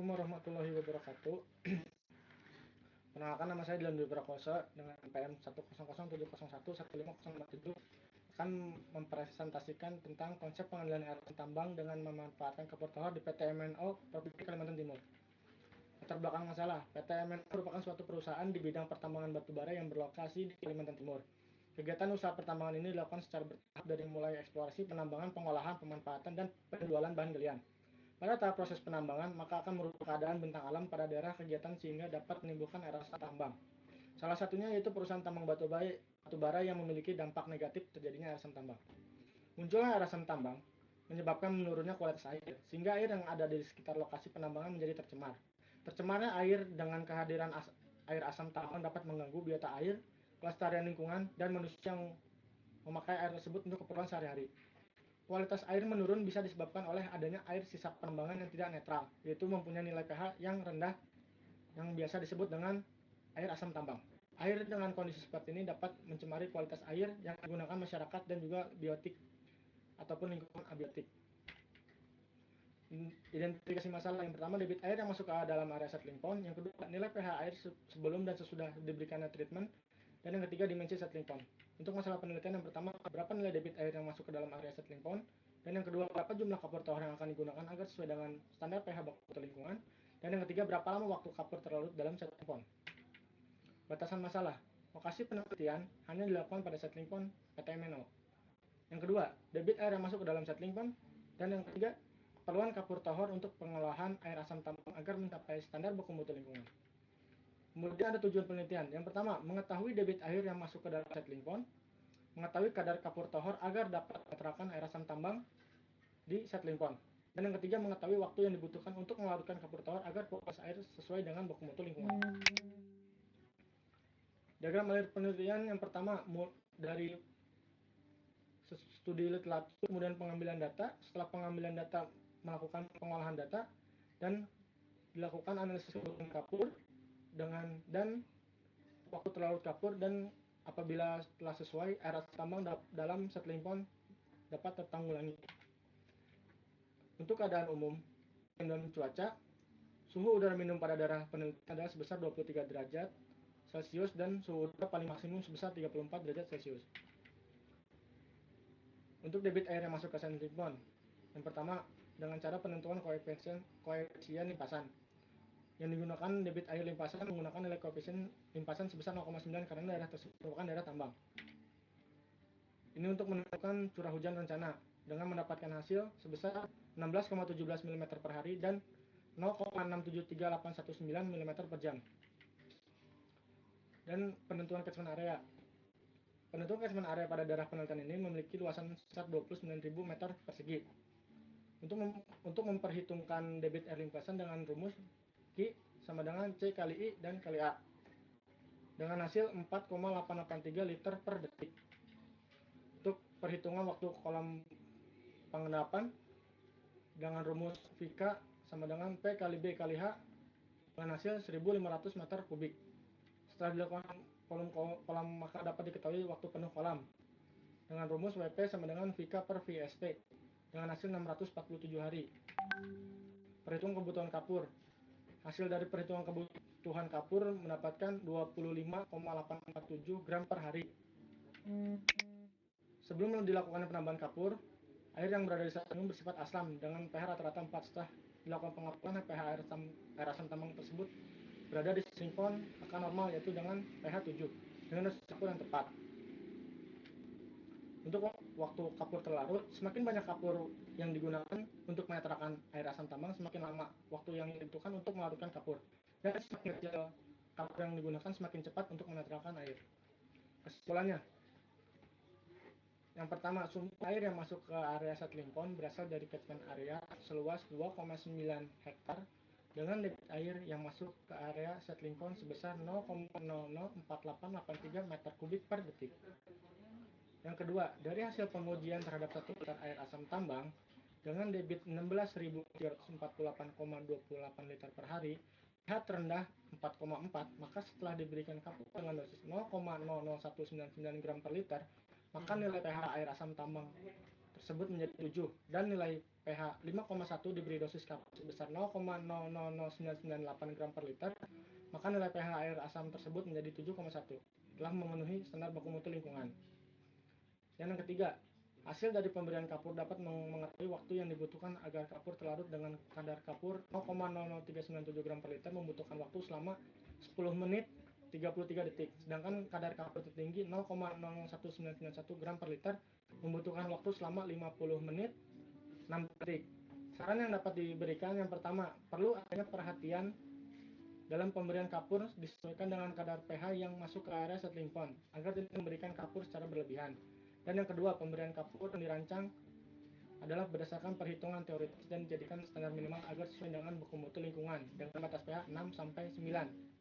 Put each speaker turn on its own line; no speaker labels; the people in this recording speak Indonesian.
Assalamualaikum warahmatullahi wabarakatuh. Perkenalkan, nama saya Dilan Dwi Prakoso dengan NPM 10070115047 akan mempresentasikan tentang konsep pengendalian air tambang dengan memanfaatkan kapur tohor di PT MNO Provinsi Kalimantan Timur. Latar belakang masalah, PT MNO merupakan suatu perusahaan di bidang pertambangan batubara yang berlokasi di Kalimantan Timur. Kegiatan usaha pertambangan ini dilakukan secara bertahap dari mulai eksplorasi, penambangan, pengolahan, pemanfaatan, dan penjualan bahan galian. Pada tahap proses penambangan, maka akan merubah keadaan bentang alam pada daerah kegiatan sehingga dapat menimbulkan erosi tambang. Salah satunya yaitu perusahaan tambang batubara yang memiliki dampak negatif terjadinya air asam tambang. Munculnya air asam tambang menyebabkan menurunnya kualitas air, sehingga air yang ada di sekitar lokasi penambangan menjadi tercemar. Tercemarnya air dengan kehadiran air asam tambang dapat mengganggu biota air, kelestarian lingkungan, dan manusia yang memakai air tersebut untuk keperluan sehari-hari. Kualitas air menurun bisa disebabkan oleh adanya air sisa penambangan yang tidak netral, yaitu mempunyai nilai pH yang rendah yang biasa disebut dengan air asam tambang. Air dengan kondisi seperti ini dapat mencemari kualitas air yang digunakan masyarakat dan juga biotik ataupun lingkungan abiotik. Identifikasi masalah: yang pertama, debit air yang masuk ke dalam area settling pond. Yang kedua, nilai pH air sebelum dan sesudah diberikannya treatment. Dan yang ketiga, dimensi settling pond. Untuk masalah penelitian, yang pertama, berapa nilai debit air yang masuk ke dalam area settling pond. Dan yang kedua, berapa jumlah kapur tohor yang akan digunakan agar sesuai dengan standar pH baku mutu lingkungan. Dan yang ketiga, berapa lama waktu kapur terlarut dalam settling pond. Batasan masalah: lokasi penelitian hanya dilakukan pada settling pond PT MNO. Yang kedua, debit air yang masuk ke dalam settling pond. Dan yang ketiga, keperluan kapur tohor untuk pengolahan air asam tambang agar mencapai standar baku mutu lingkungan. Kemudian ada tujuan penelitian. Yang pertama, mengetahui debit air yang masuk ke dalam settling pond, mengetahui kadar kapur tohor agar dapat menetralkan air asam tambang di settling pond. Dan yang ketiga, mengetahui waktu yang dibutuhkan untuk melarutkan kapur tohor agar kualitas air sesuai dengan baku mutu lingkungan. Diagram alir penelitian yang pertama dari studi literatur, kemudian pengambilan data. Setelah pengambilan data, melakukan pengolahan data dan dilakukan analisis kebutuhan kapur dan waktu terlarut kapur, dan apabila telah sesuai, air asam tambang dalam settling pond dapat tertanggulangi. Untuk keadaan umum dan cuaca, suhu udara minimum pada daerah penelitian adalah sebesar 23 derajat Celcius dan suhu udara paling maksimum sebesar 34 derajat Celcius. Untuk debit air yang masuk ke settling pond, yang pertama, dengan cara penentuan koefisien limpasan. Yang digunakan debit air limpasan menggunakan nilai koefisien limpasan sebesar 0,9 karena daerah tersebut merupakan daerah tambang. Ini untuk menentukan curah hujan rencana dengan mendapatkan hasil sebesar 16,17 mm per hari dan 0,673819 mm per jam. Dan penentuan catchment area. Penentuan catchment area pada daerah penelitian ini memiliki luasan sebesar 29.000 meter persegi. Untuk memperhitungkan debit air limpasan dengan rumus Q sama dengan C kali I dan kali A dengan hasil 4,883 liter per detik. Untuk perhitungan waktu kolam pengendapan dengan rumus VK sama dengan P kali B kali H dengan hasil 1.500 meter kubik. Setelah dilakukan kolam maka dapat diketahui waktu penuh kolam dengan rumus WP sama dengan VK per VST dengan hasil 647 hari. Perhitungan kebutuhan kapur. Hasil dari perhitungan kebutuhan kapur mendapatkan 25,847 gram per hari. Sebelum dilakukan penambahan kapur, air yang berada di settling bersifat asam dengan pH rata-rata 4. Setelah dilakukan pengapuran, pH air asam tambang tersebut berada di settling pond akan normal, yaitu dengan pH 7 dengan dosis kapur yang tepat. Untuk waktu kapur terlarut, semakin banyak kapur yang digunakan untuk menetralkan air asam tambang, semakin lama waktu yang dibutuhkan untuk melarutkan kapur. Dan semakin kecil kapur yang digunakan, semakin cepat untuk menetralkan air. Kesimpulannya, yang pertama, sumber air yang masuk ke area settling pond berasal dari catchment area seluas 2,9 hektar dengan debit air yang masuk ke area settling pond sebesar 0,004883 meter kubik per detik. Yang kedua, dari hasil pengujian terhadap 1 liter air asam tambang dengan debit 16.348,28 liter per hari, pH terendah 4,4, maka setelah diberikan kapur dengan dosis 0,00199 gram per liter, maka nilai pH air asam tambang tersebut menjadi 7 dan nilai pH 5,1 diberi dosis kapur sebesar 0,000998 gram per liter, maka nilai pH air asam tersebut menjadi 7,1, telah memenuhi standar baku mutu lingkungan. Dan yang ketiga, hasil dari pemberian kapur dapat mengetahui waktu yang dibutuhkan agar kapur terlarut dengan kadar kapur 0,00397 gram per liter membutuhkan waktu selama 10 menit 33 detik, sedangkan kadar kapur tertinggi 0,01991 gram per liter membutuhkan waktu selama 50 menit 6 detik. Saran yang dapat diberikan yang pertama, perlu adanya perhatian dalam pemberian kapur disesuaikan dengan kadar pH yang masuk ke area settling pond agar tidak memberikan kapur secara berlebihan. Dan yang kedua, pemberian kapur yang dirancang adalah berdasarkan perhitungan teoritis dan dijadikan standar minimal agar sesuai dengan baku mutu lingkungan dengan batas pH 6 sampai 9.